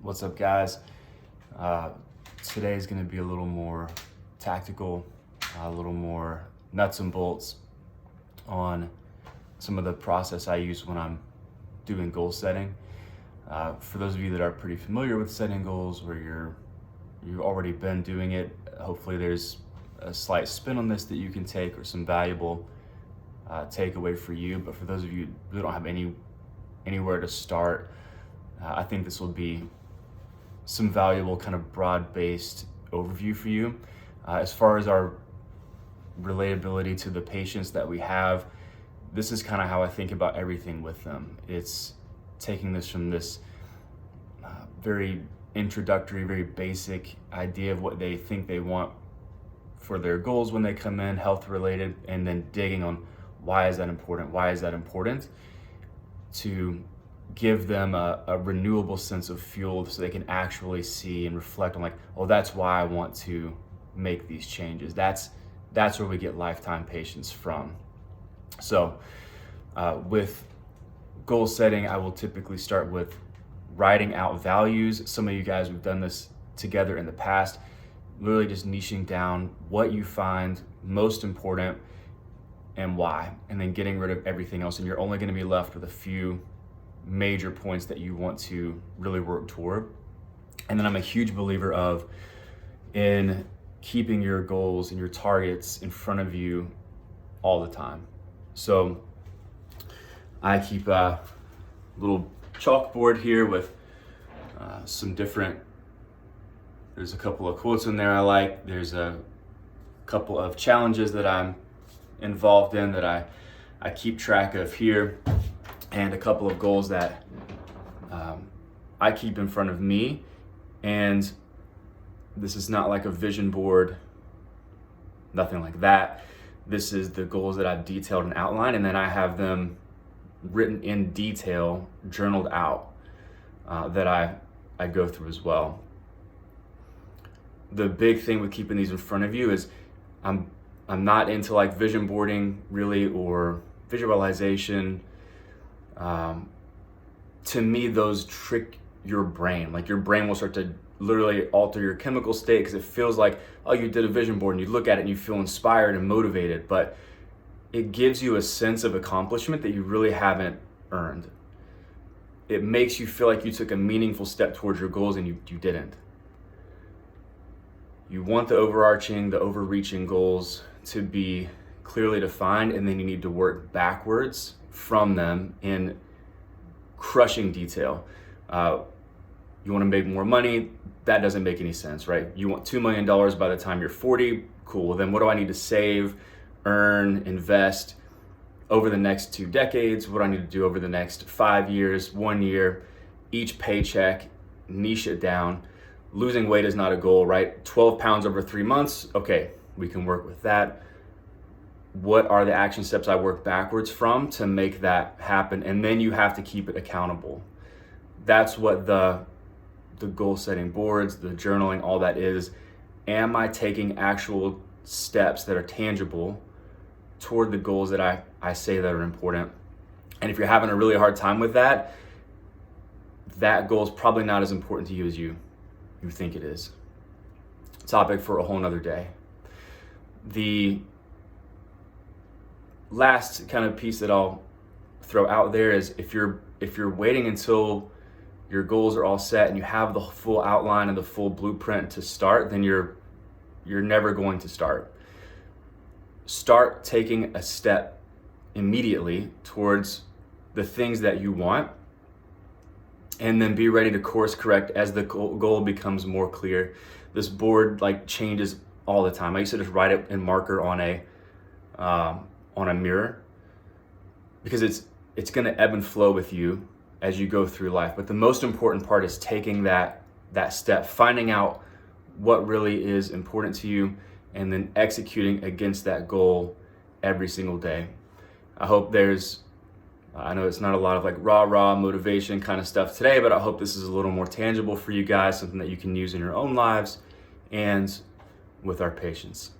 What's up, guys? Today is going to be a little more tactical, a little more nuts and bolts on some of the process I use when I'm doing goal setting. For those of you that are pretty familiar with setting goals, where you've already been doing it, hopefully there's a slight spin on this that you can take, or some valuable takeaway for you. But for those of you who don't have anywhere to start, I think this will be some valuable kind of broad-based overview for you. As far as our relatability to the patients that we have, this is kind of how I think about everything with them. It's taking this from this very introductory, very basic idea of what they think they want for their goals when they come in, health related, and then digging on why is that important, to give them a renewable sense of fuel so they can actually see and reflect on, like, oh, that's why I want to make these changes. That's where we get lifetime patients from. So with goal setting, I will typically start with writing out values. Some of you guys, we've done this together in the past, literally just niching down what you find most important and why, and then getting rid of everything else. And you're only going to be left with a few major points that you want to really work toward. And then I'm a huge believer in keeping your goals and your targets in front of you all the time. So I keep a little chalkboard here with there's a couple of quotes in there I like. There's a couple of challenges that I'm involved in that I keep track of here, and a couple of goals that I keep in front of me. And this is not like a vision board, nothing like that. This is the goals that I've detailed and outlined, and then I have them written in detail, journaled out, that I go through as well. The big thing with keeping these in front of you is I'm not into like vision boarding really, or visualization. To me, those trick your brain. Like, your brain will start to literally alter your chemical state, because it feels like, oh, you did a vision board, and you look at it and you feel inspired and motivated, but it gives you a sense of accomplishment that you really haven't earned. It makes you feel like you took a meaningful step towards your goals, and you didn't. You want the overreaching goals to be clearly defined, and then you need to work backwards from them in crushing detail. You want to make more money? That doesn't make any sense, right? You want $2 million by the time you're 40? Cool. Well, then what do I need to save, earn, invest over the next 2 decades? What do I need to do over the next 5 years, 1 year? Each paycheck, niche it down. Losing weight is not a goal, right? 12 pounds over 3 months. Okay, we can work with that. What are the action steps I work backwards from to make that happen? And then you have to keep it accountable. That's what the goal setting boards, the journaling, all that is. Am I taking actual steps that are tangible toward the goals that I say that are important? And if you're having a really hard time with that goal is probably not as important to you as you think it is. Topic for a whole nother day. The last kind of piece that I'll throw out there is, if you're waiting until your goals are all set and you have the full outline and the full blueprint to start, then you're never going to start. Start taking a step immediately towards the things that you want, and then be ready to course correct as the goal becomes more clear. This board changes all the time. I used to just write it in marker on a mirror, because it's going to ebb and flow with you as you go through life. But the most important part is taking that step, finding out what really is important to you, and then executing against that goal every single day. I know it's not a lot of rah motivation kind of stuff today, but I hope this is a little more tangible for you guys, something that you can use in your own lives and with our patients.